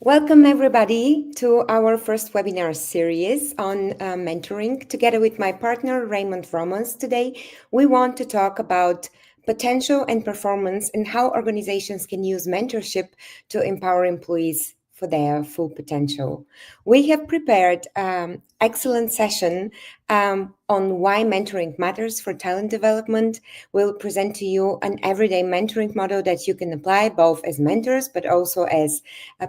Welcome, everybody, to our first webinar series on mentoring. Together with my partner, Raymond Ramos, today we want to talk about potential and performance and how organizations can use mentorship to empower employees for their full potential. We have prepared excellent session on why mentoring matters for talent development. We'll present to you an everyday mentoring model that you can apply both as mentors but also as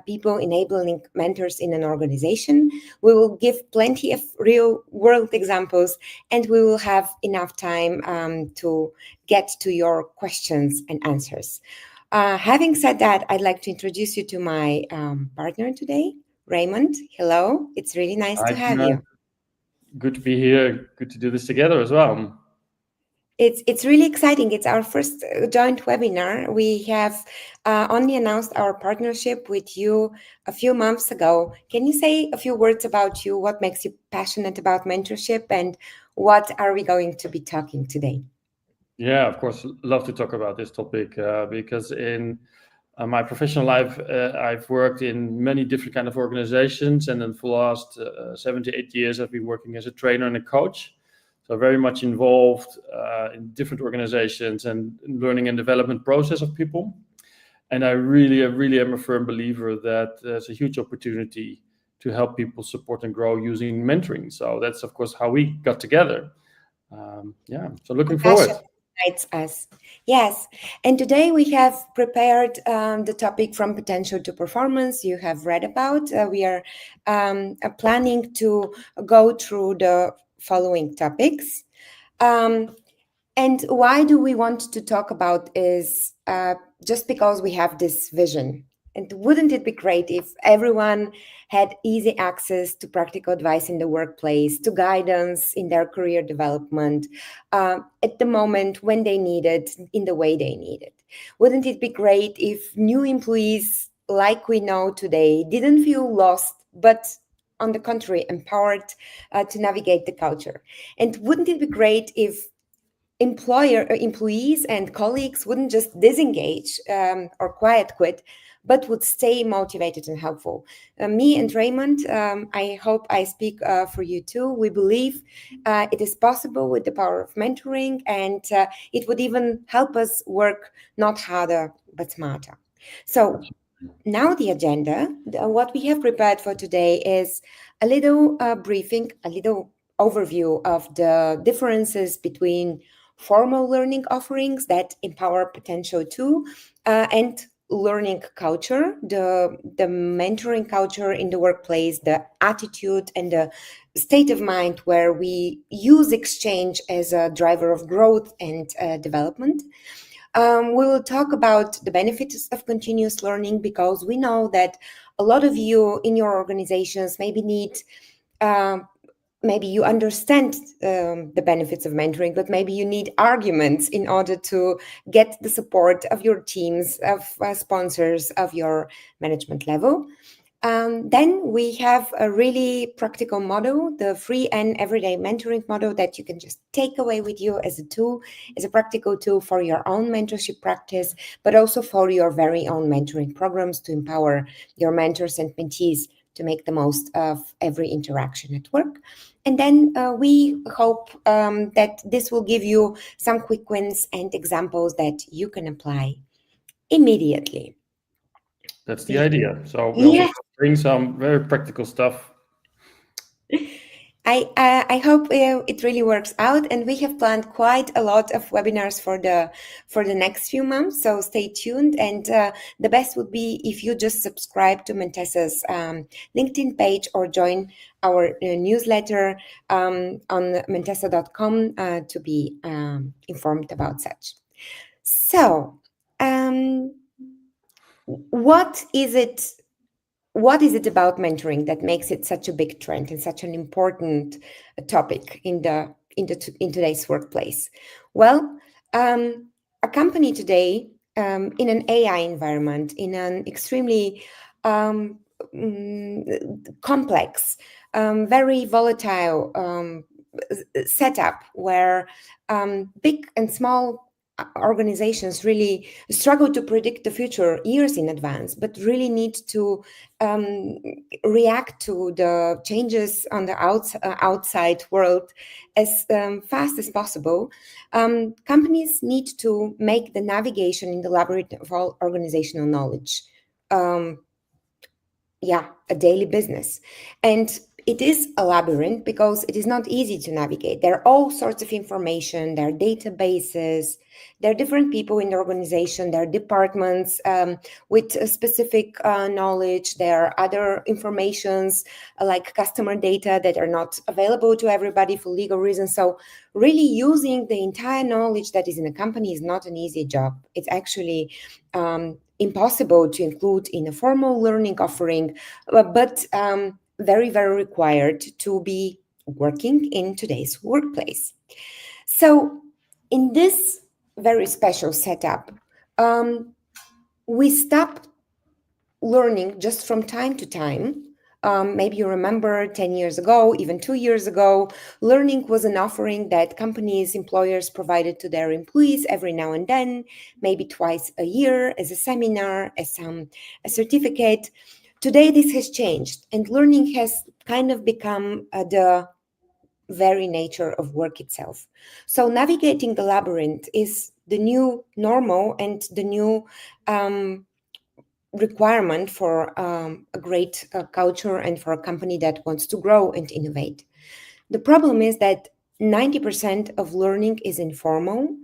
people enabling mentors in an organization. We will give plenty of real world examples and we will have enough time to get to your questions and answers. Having said that, I'd like to introduce you to my partner today, Raymond. Hello, it's really nice Hi, to have Tina. you. Good to be here. Good to do this together as well. It's really exciting. It's our first joint webinar. We have only announced our partnership with you a few months ago. Can you say a few words about you? What makes you passionate about mentorship, and what are we going to be talking today? Yeah, of course, love to talk about this topic because in my professional life, I've worked in many different kind of organizations, and then for the last 7 to 8 years, I've been working as a trainer and a coach. So very much involved in different organizations and learning and development process of people. And I really am a firm believer that there's a huge opportunity to help people support and grow using mentoring. So that's of course how we got together. So looking Compassion forward. unites us. Yes. And today we have prepared the topic from potential to performance you have read about. We are planning to go through the following topics. Um, and why do we want to talk about is just because we have this vision. And wouldn't it be great if everyone had easy access to practical advice in the workplace, to guidance in their career development at the moment when they need it, in the way they need it? Wouldn't it be great if new employees, like we know today, didn't feel lost, but on the contrary, empowered to navigate the culture? And wouldn't it be great if employees and colleagues wouldn't just disengage or quiet quit, but would stay motivated and helpful? Me and Raymond, I hope I speak for you too. We believe it is possible with the power of mentoring, and it would even help us work not harder but smarter. So now the agenda, what we have prepared for today is a little briefing, a little overview of the differences between formal learning offerings that empower potential too, and learning culture, the mentoring culture in the workplace, the attitude and the state of mind where we use exchange as a driver of growth and development. We will talk about the benefits of continuous learning because we know that a lot of you in your organizations maybe need, maybe you understand the benefits of mentoring, but maybe you need arguments in order to get the support of your teams, of sponsors, of your management level. Then we have a really practical model, the free and everyday mentoring model that you can just take away with you as a tool, as a practical tool for your own mentorship practice, but also for your very own mentoring programs to empower your mentors and mentees to make the most of every interaction at work. And then we hope that this will give you some quick wins and examples that you can apply immediately. That's the idea. So we'll Yes. bring some very practical stuff. I hope it really works out, and we have planned quite a lot of webinars for the next few months. So stay tuned, and the best would be if you just subscribe to Mentessa's LinkedIn page or join our newsletter on mentessa.com to be informed about such. So, what is it? What is it about mentoring that makes it such a big trend and such an important topic in today's workplace? Well, a company today in an AI environment, in an extremely complex, very volatile setup where big and small organizations really struggle to predict the future years in advance, but really need to react to the changes on the outside world as fast as possible. Companies need to make the navigation in the labyrinth of all organizational knowledge a daily business. And it is a labyrinth because it is not easy to navigate. There are all sorts of information, there are databases, there are different people in the organization, there are departments with a specific knowledge, there are other informations like customer data that are not available to everybody for legal reasons. So really using the entire knowledge that is in a company is not an easy job. It's actually impossible to include in a formal learning offering, but very, very required to be working in today's workplace. So in this very special setup, we stop learning just from time to time. Maybe you remember 10 years ago, even 2 years ago, learning was an offering that companies, employers provided to their employees every now and then, maybe twice a year as a seminar, as a certificate. Today, this has changed, and learning has kind of become the very nature of work itself. So navigating the labyrinth is the new normal and the new requirement for a great culture and for a company that wants to grow and innovate. The problem is that 90% of learning is informal.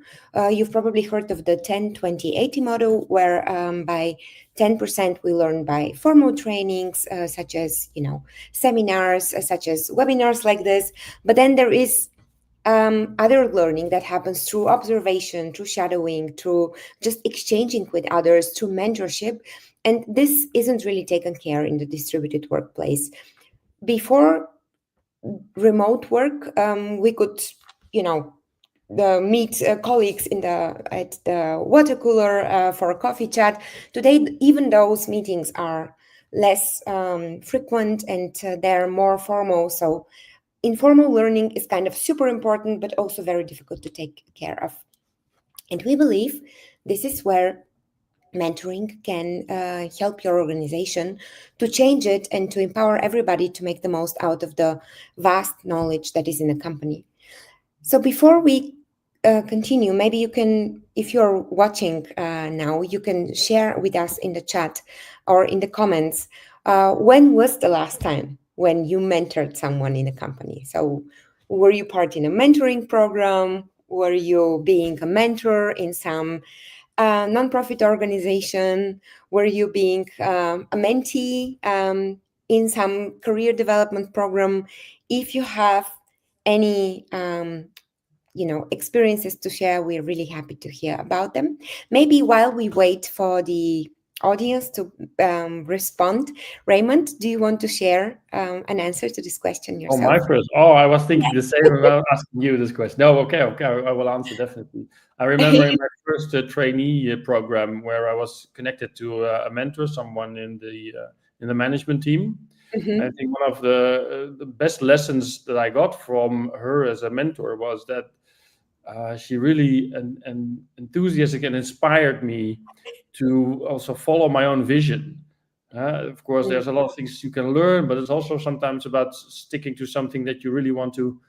You've probably heard of the 10-20-80 model, where by 10% we learn by formal trainings, such as seminars, such as webinars like this. But then there is other learning that happens through observation, through shadowing, through just exchanging with others, through mentorship. And this isn't really taken care in the distributed workplace. Before remote work, we could, meet colleagues at the water cooler for a coffee chat. Today, even those meetings are less frequent and they're more formal. So informal learning is kind of super important, but also very difficult to take care of. And we believe this is where mentoring can help your organization to change it and to empower everybody to make the most out of the vast knowledge that is in a company. So before we continue, maybe you can, if you're watching now, you can share with us in the chat or in the comments, when was the last time when you mentored someone in a company? So were you part in a mentoring program? Were you being a mentor in some nonprofit organization? Were you being a mentee in some career development program? If you have any experiences to share, we're really happy to hear about them. Maybe while we wait for the audience to respond, Raymond, do you want to share an answer to this question yourself? Oh, my first. Oh, I was thinking the same about asking you this question. No, okay, I will answer definitely. I remember in my first trainee program where I was connected to a mentor, someone in the management team. Mm-hmm. I think one of the best lessons that I got from her as a mentor was that she really enthusiastic and inspired me to also follow my own vision. Of course, there's a lot of things you can learn, but it's also sometimes about sticking to something that you really want to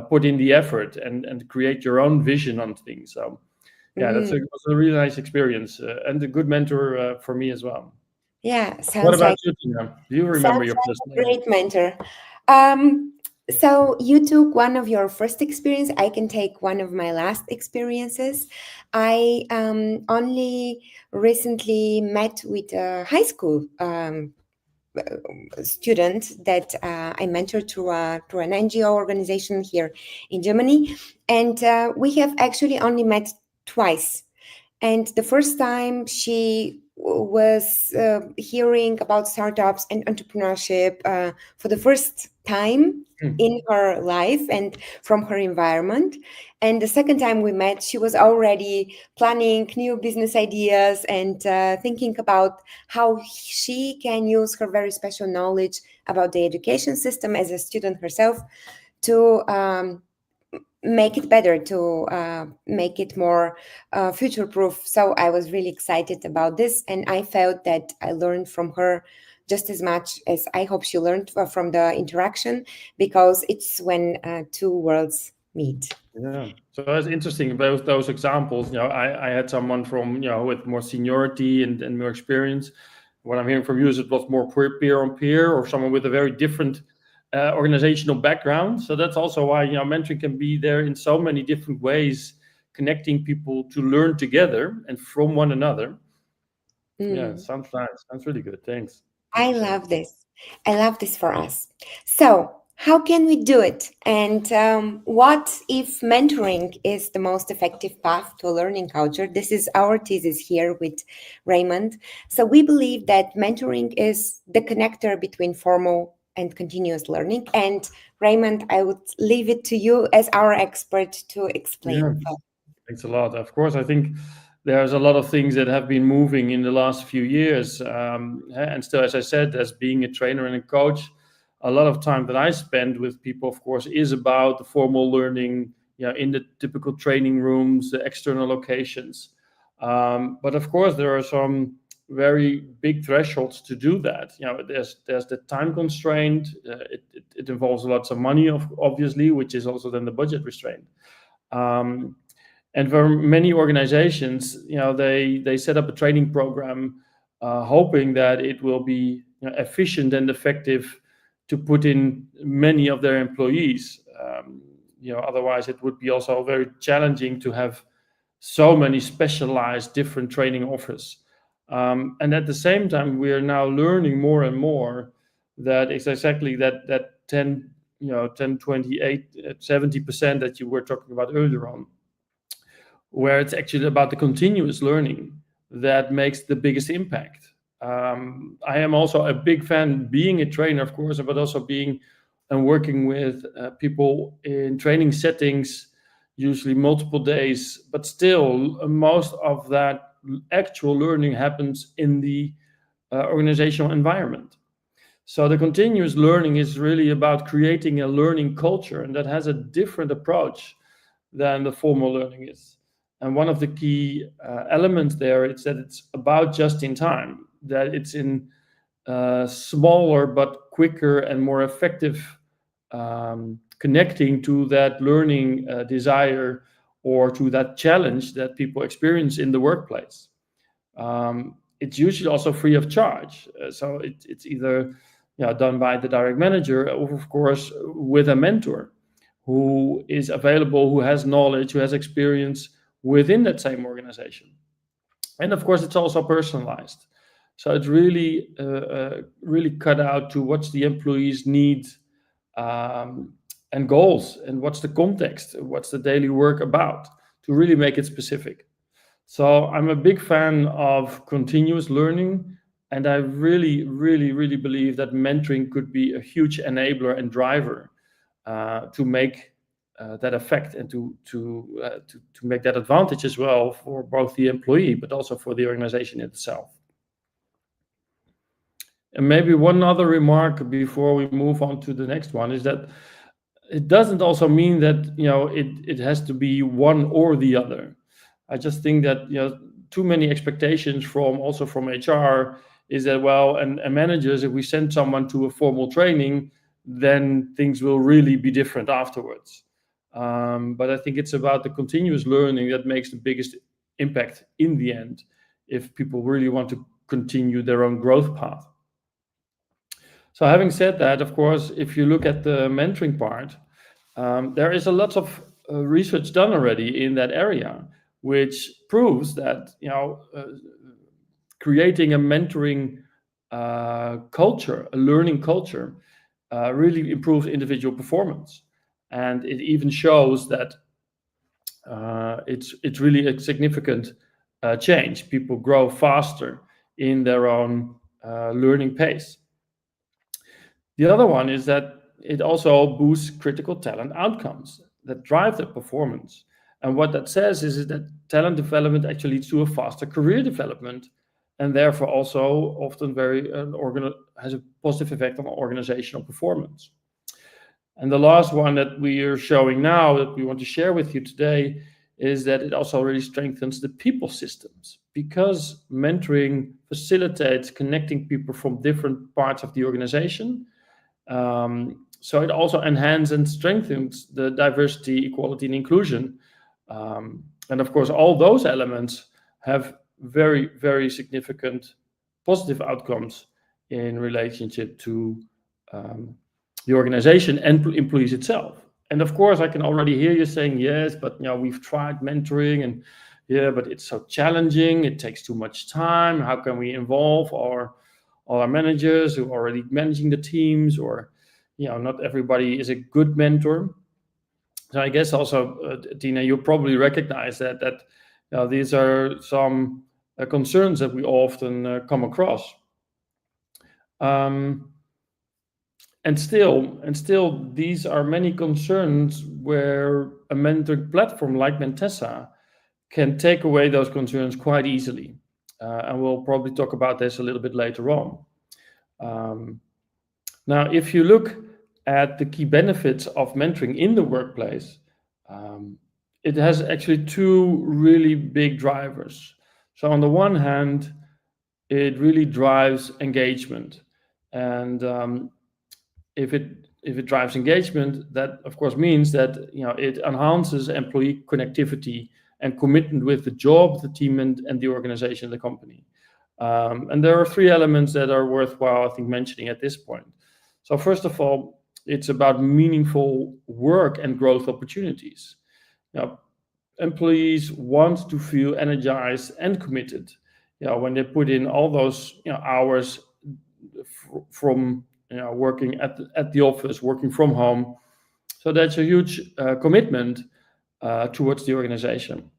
put in the effort and create your own vision on things. So, yeah, was a really nice experience and a good mentor for me as well. Yeah, sounds What about like you, Tina? Do you remember your first? A great mentor. So you took one of your first experience. I can take one of my last experiences. I only recently met with a high school student that I mentored through an NGO organization here in Germany. And we have actually only met twice. And the first time she was hearing about startups and entrepreneurship for the first time in her life and from her environment. And the second time we met, she was already planning new business ideas and thinking about how she can use her very special knowledge about the education system as a student herself to make it better, to make it more future proof. So I was really excited about this, and I felt that I learned from her just as much as I hope she learned from the interaction, because it's when two worlds meet. Yeah, so it's interesting about those examples. I had someone from with more seniority and more experience. What I'm hearing from you is it was more peer on peer, or someone with a very different organizational background. So that's also why mentoring can be there in so many different ways, connecting people to learn together and from one another. Yeah, sounds nice. Sounds really good. Thanks. I love this. I love this for us. So, how can we do it? And what if mentoring is the most effective path to a learning culture? This is our thesis here with Raymond. So, we believe that mentoring is the connector between formal and continuous learning. And Raymond, I would leave it to you as our expert to explain. Yeah. Thanks a lot. Of course, I think there's a lot of things that have been moving in the last few years. And still, as I said, as being a trainer and a coach, a lot of time that I spend with people, of course, is about the formal learning, in the typical training rooms, the external locations. But of course, there are some very big thresholds to do that. There's the time constraint. It involves lots of money, obviously, which is also then the budget restraint. And for many organizations, they set up a training program, hoping that it will be efficient and effective to put in many of their employees. Otherwise, it would be also very challenging to have so many specialized different training offers. And at the same time, we are now learning more and more that it's exactly that 10, 28, 70% that you were talking about earlier on, where it's actually about the continuous learning that makes the biggest impact. I am also a big fan, being a trainer, of course, but also being and working with people in training settings, usually multiple days, but still most of that actual learning happens in the organizational environment. So the continuous learning is really about creating a learning culture, and that has a different approach than the formal learning is. And one of the key elements there is that it's about just in time, that it's in smaller but quicker and more effective connecting to that learning desire or to that challenge that people experience in the workplace. It's usually also free of charge. So it's either done by the direct manager or, of course, with a mentor who is available, who has knowledge, who has experience within that same organization. And of course, it's also personalized. So it's really, really cut out to what's the employee's need and goals, and what's the context, what's the daily work about, to really make it specific. So I'm a big fan of continuous learning, and I really, really, really believe that mentoring could be a huge enabler and driver to make that effect and to make that advantage as well for both the employee, but also for the organization itself. And maybe one other remark before we move on to the next one is that it doesn't also mean that it has to be one or the other. I just think that too many expectations from HR is that, well, and managers, if we send someone to a formal training, then things will really be different afterwards. But I think it's about the continuous learning that makes the biggest impact in the end, if people really want to continue their own growth path. So having said that, of course, if you look at the mentoring part, there is a lot of research done already in that area, which proves that creating a mentoring culture, a learning culture, really improves individual performance. And it even shows that it's really a significant change. People grow faster in their own learning pace. The other one is that it also boosts critical talent outcomes that drive the performance. And what that says is that talent development actually leads to a faster career development, and therefore also often has a positive effect on organizational performance. And the last one that we are showing now that we want to share with you today is that it also really strengthens the people systems, because mentoring facilitates connecting people from different parts of the organization. So it also enhances and strengthens the diversity, equality, and inclusion. And of course, all those elements have very, very significant positive outcomes in relationship to the organization and employees itself. And of course, I can already hear you saying, yes, but we've tried mentoring, and yeah, but it's so challenging. It takes too much time. How can we involve all our managers who are already managing the teams, or not everybody is a good mentor. So I guess also, Tina, you probably recognize that these are some concerns that we often come across. And still, these are many concerns where a mentoring platform like Mentessa can take away those concerns quite easily. And we'll probably talk about this a little bit later on. Now, if you look at the key benefits of mentoring in the workplace, it has actually two really big drivers. So on the one hand, it really drives engagement. And if it drives engagement, that of course means that it enhances employee connectivity and commitment with the job, the team, and the organization, the company. And there are three elements that are worthwhile, I think, mentioning at this point. So first of all, it's about meaningful work and growth opportunities. Employees want to feel energized and committed when they put in all those hours from working at the office, working from home. So that's a huge commitment towards the organization.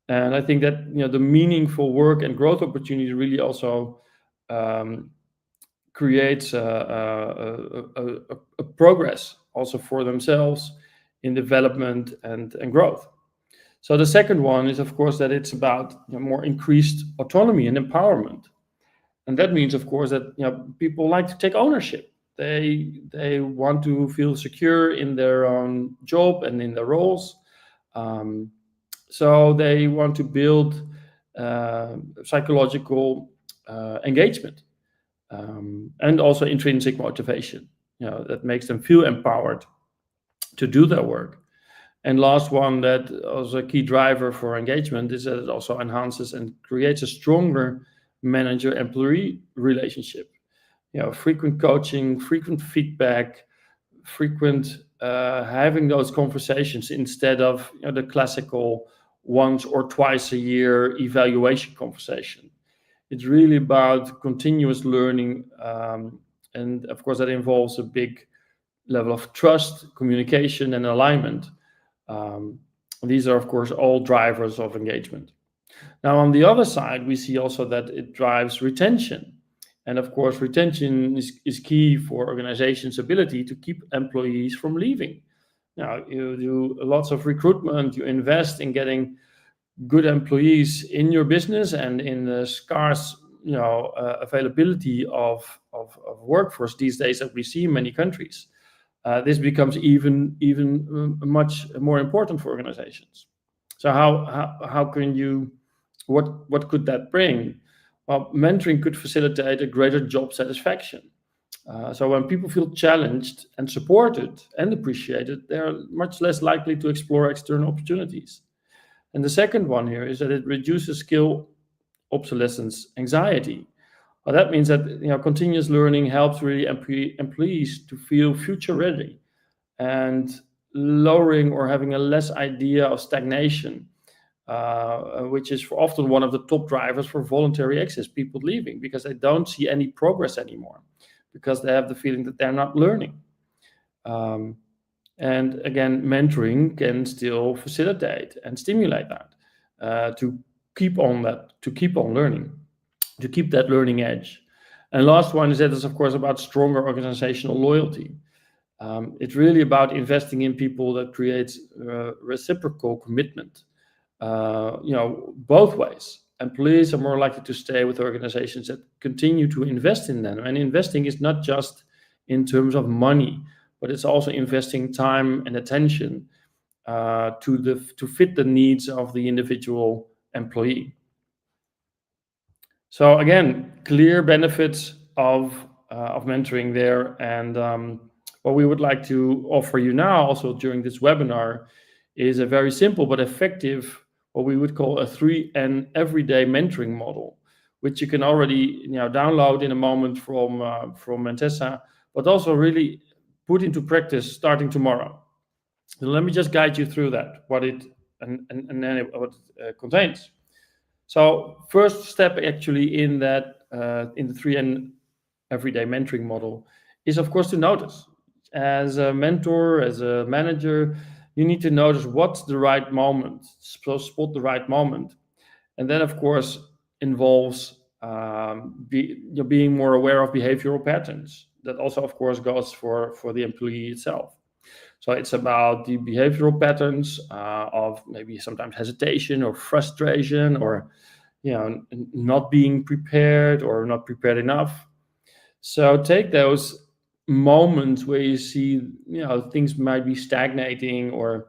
And I think that the meaningful work and growth opportunity really also creates a progress also for themselves in development and growth. So the second one is, of course, that it's about more increased autonomy and empowerment. And that means, of course, that people like to take ownership. They want to feel secure in their own job and in their roles. So they want to build psychological engagement and also intrinsic motivation. That makes them feel empowered to do their work. And last one, that also a key driver for engagement, is that it also enhances and creates a stronger manager-employee relationship. Frequent coaching, frequent feedback, frequent having those conversations instead of the classical once or twice a year evaluation conversation. It's really about continuous learning, and of course that involves a big level of trust, communication, and alignment. These are, of course, all drivers of engagement. Now, on the other side, we see also that it drives retention. And of course, retention is key for organizations' ability to keep employees from leaving. You do lots of recruitment, you invest in getting good employees in your business and in the scarce availability of workforce these days that we see in many countries. This becomes even much more important for organizations. So how can you, what could that bring? Well, mentoring could facilitate a greater job satisfaction. So when people feel challenged and supported and appreciated, they're much less likely to explore external opportunities. And the second one here is that it reduces skill obsolescence anxiety. Well, that means that continuous learning helps really employees to feel future ready, and lowering or having a less idea of stagnation, which is often one of the top drivers for voluntary exits, people leaving because they don't see any progress anymore, because they have the feeling that they're not learning. And again, mentoring can still facilitate and stimulate that to keep on learning, to keep that learning edge. And last one is that it's of course about stronger organizational loyalty. It's really about investing in people that creates reciprocal commitment. Both ways. Employees are more likely to stay with organizations that continue to invest in them. And investing is not just in terms of money, but it's also investing time and attention to fit the needs of the individual employee. So again, clear benefits of mentoring there, and what we would like to offer you now, also during this webinar, is a very simple but effective, what we would call a 3N everyday mentoring model, which you can already download in a moment from Mentessa, but also really put into practice starting tomorrow. So let me just guide you through that, what it contains. So first step actually in the 3N everyday mentoring model is, of course, to notice. As a mentor, as a manager, you need to notice what's the right moment, so spot the right moment. And then, of course, involves being more aware of behavioral patterns. That also, of course, goes for the employee itself. So it's about the behavioral patterns of maybe sometimes hesitation or frustration, or not being prepared or not prepared enough. So take those moments where you see things might be stagnating, or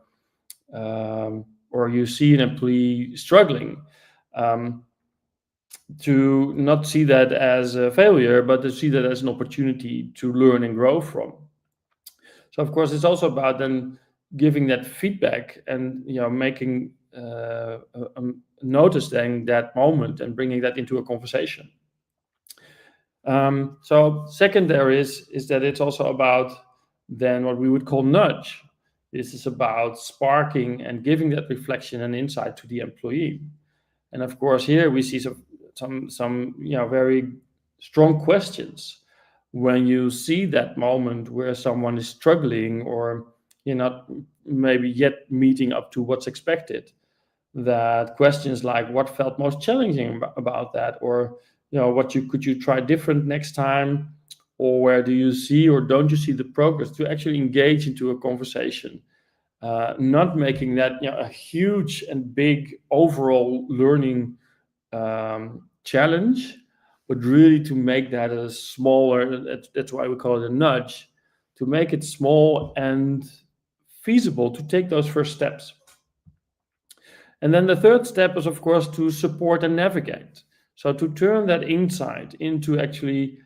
you see an employee struggling, to not see that as a failure, but to see that as an opportunity to learn and grow from. So of course it's also about then giving that feedback and making noticing that moment and bringing that into a conversation. So second there is that it's also about then what we would call nudge. This is about sparking and giving that reflection and insight to the employee. And of course here we see some very strong questions when you see that moment where someone is struggling, or you're not maybe yet meeting up to what's expected. That questions like what felt most challenging about that, or what could you try different next time, or where do you see or don't you see the progress, to actually engage into a conversation, not making that a huge and big overall learning challenge, but really to make that a smaller, that's why we call it a nudge, to make it small and feasible to take those first steps. And then the third step is, of course, to support and navigate. So to turn that insight into actually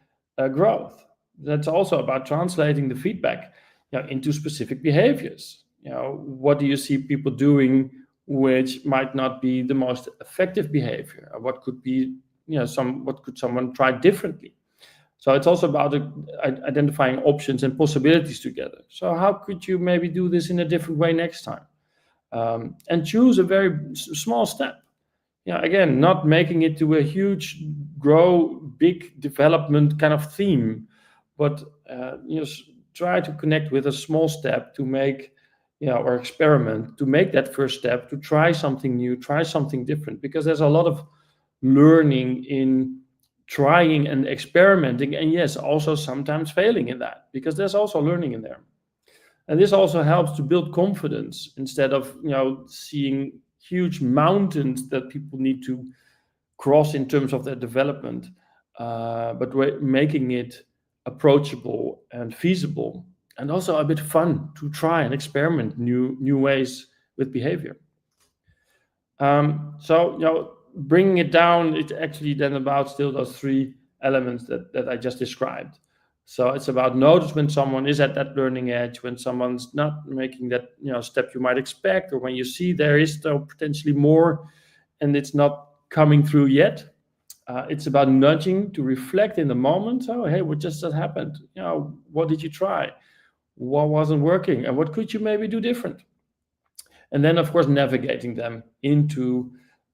growth. That's also about translating the feedback into specific behaviors. What do you see people doing which might not be the most effective behavior? What could be, what could someone try differently? So it's also about identifying options and possibilities together. So how could you maybe do this in a different way next time? And choose a very small step. Again, not making it to a huge, big development kind of theme, but try to connect with a small step to make, or experiment to make that first step, to try something new, try something different, because there's a lot of learning in trying and experimenting, and yes, also sometimes failing in that, because there's also learning in there. And this also helps to build confidence instead of seeing huge mountains that people need to cross in terms of their development, but making it approachable and feasible, and also a bit fun to try and experiment new ways with behavior. So bringing it down, it's actually then about still those three elements that I just described. So it's about notice when someone is at that learning edge, when someone's not making that step you might expect, or when you see there is still potentially more and it's not coming through yet. It's about nudging to reflect in the moment. So hey, what just happened? What did you try? What wasn't working? And what could you maybe do different? And then, of course, navigating them into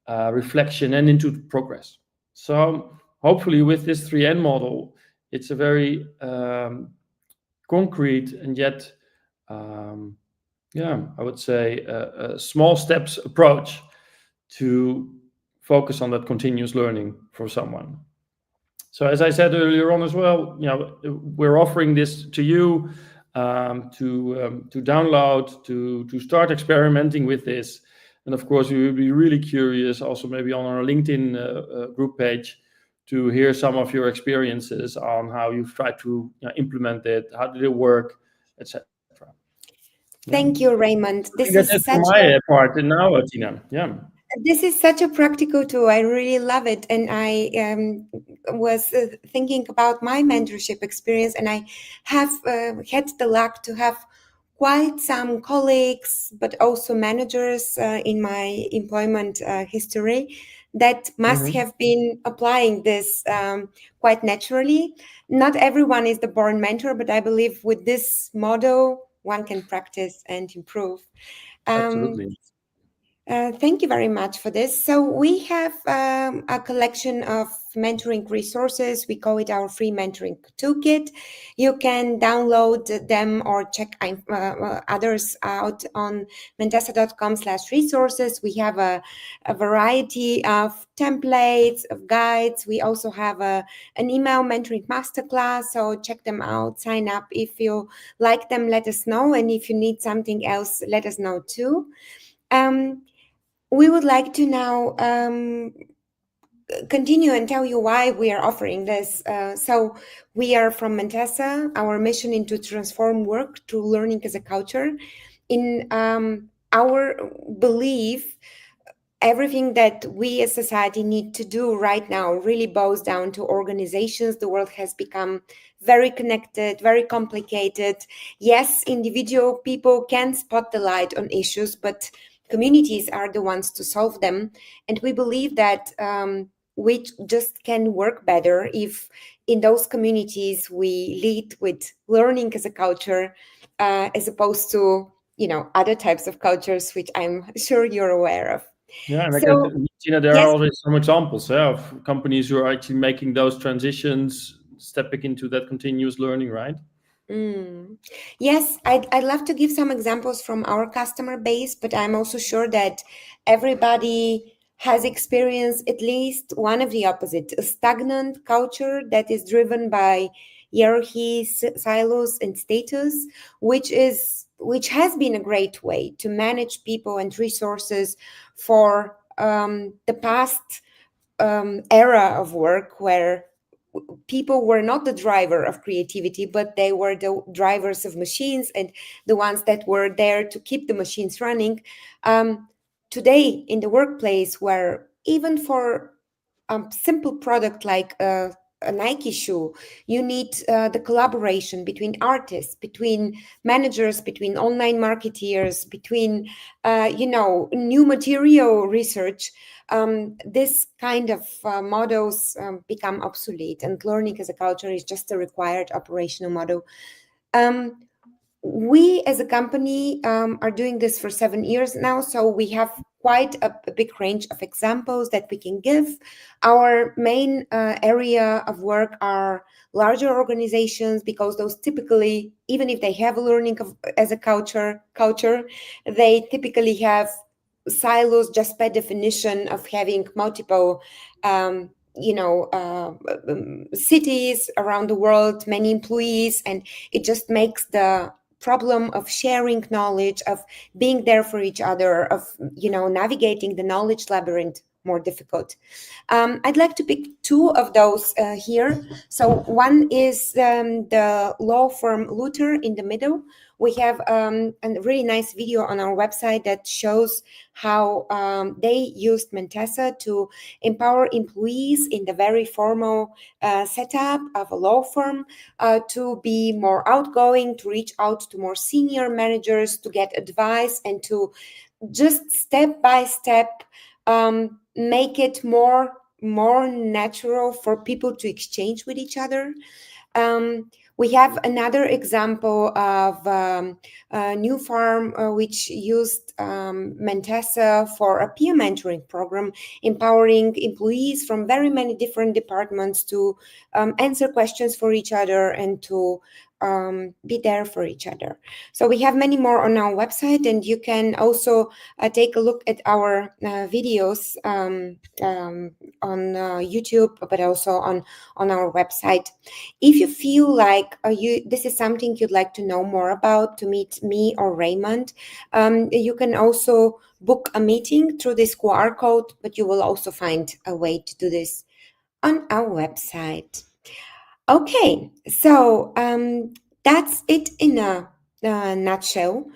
reflection and into progress. So hopefully with this 3N model, it's a very concrete and yet, I would say a small steps approach to focus on that continuous learning for someone. So as I said earlier on as well, we're offering this to you to download, to start experimenting with this. And of course, we would be really curious also maybe on our LinkedIn group page to hear some of your experiences on how you've tried to implement it, how did it work, etc. Thank you, Raymond. This is for my part now, Tina. Yeah. This is such a practical tool. I really love it. And I was thinking about my mentorship experience, and I have had the luck to have quite some colleagues, but also managers in my employment history that must have been applying this quite naturally. Not everyone is the born mentor, but I believe with this model, one can practice and improve. Absolutely. Thank you very much for this. So we have a collection of mentoring resources. We call it our free mentoring toolkit. You can download them or check others out on mentessa.com/resources. We have a variety of templates, of guides. We also have an email mentoring masterclass. So check them out, sign up. If you like them, let us know. And if you need something else, let us know too. We would like to now continue and tell you why we are offering this. So we are from Mentessa. Our mission is to transform work through learning as a culture. In our belief, everything that we as society need to do right now really boils down to organizations. The world has become very connected, very complicated. Yes, individual people can spot the light on issues, but communities are the ones to solve them. And we believe that we just can work better if in those communities we lead with learning as a culture, as opposed to, other types of cultures, which I'm sure you're aware of. Yeah, and so, Tina, there are already some examples of companies who are actually making those transitions, stepping into that continuous learning, right? Yes, I'd love to give some examples from our customer base, but I'm also sure that everybody has experienced at least one of the opposite, a stagnant culture that is driven by hierarchy, silos, and status, which has been a great way to manage people and resources for the past era of work, where people were not the driver of creativity, but they were the drivers of machines and the ones that were there to keep the machines running. Today, in the workplace, where even for a simple product like a Nike shoe, you need the collaboration between artists, between managers, between online marketeers, between new material research. This kind of models become obsolete, and learning as a culture is just a required operational model. We as a company are doing this for 7 years now, so we have quite a big range of examples that we can give. Our main area of work are larger organizations, because those typically, even if they have a learning as a culture, they typically have silos just by definition of having multiple cities around the world, many employees, and it just makes the problem of sharing knowledge, of being there for each other, of navigating the knowledge labyrinth more difficult. I'd like to pick two of those here. So one is the law firm Luther in the middle. We have a really nice video on our website that shows how they used Mentessa to empower employees in the very formal setup of a law firm to be more outgoing, to reach out to more senior managers, to get advice, and to just step by step make it more natural for people to exchange with each other. We have another example of a new farm which used Mentessa for a peer mentoring program, empowering employees from very many different departments to answer questions for each other and to be there for each other. So we have many more on our website, and you can also take a look at our videos on YouTube, but also on our website. If you feel like this is something you'd like to know more about, to meet me or Raymond, you can also book a meeting through this QR code, but you will also find a way to do this on our website. Okay, so that's it in a nutshell.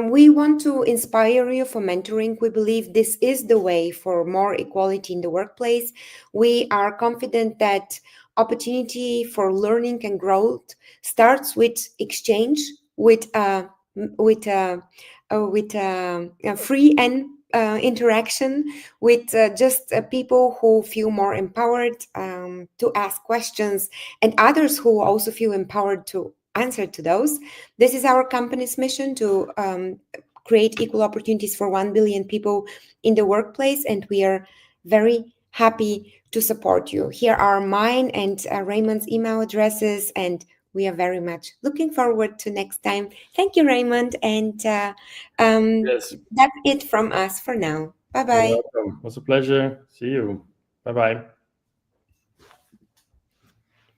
We want to inspire you for mentoring. We believe this is the way for more equality in the workplace. We are confident that opportunity for learning and growth starts with exchange, with free and interaction with just people who feel more empowered to ask questions, and others who also feel empowered to answer to those. This is our company's mission to create equal opportunities for 1 billion people in the workplace, and we are very happy to support you. Here are mine and Raymond's email addresses, and we are very much looking forward to next time. Thank you, Raymond, and Yes, that's it from us for now. Bye you're bye. welcome. It was a pleasure. See you. Bye bye.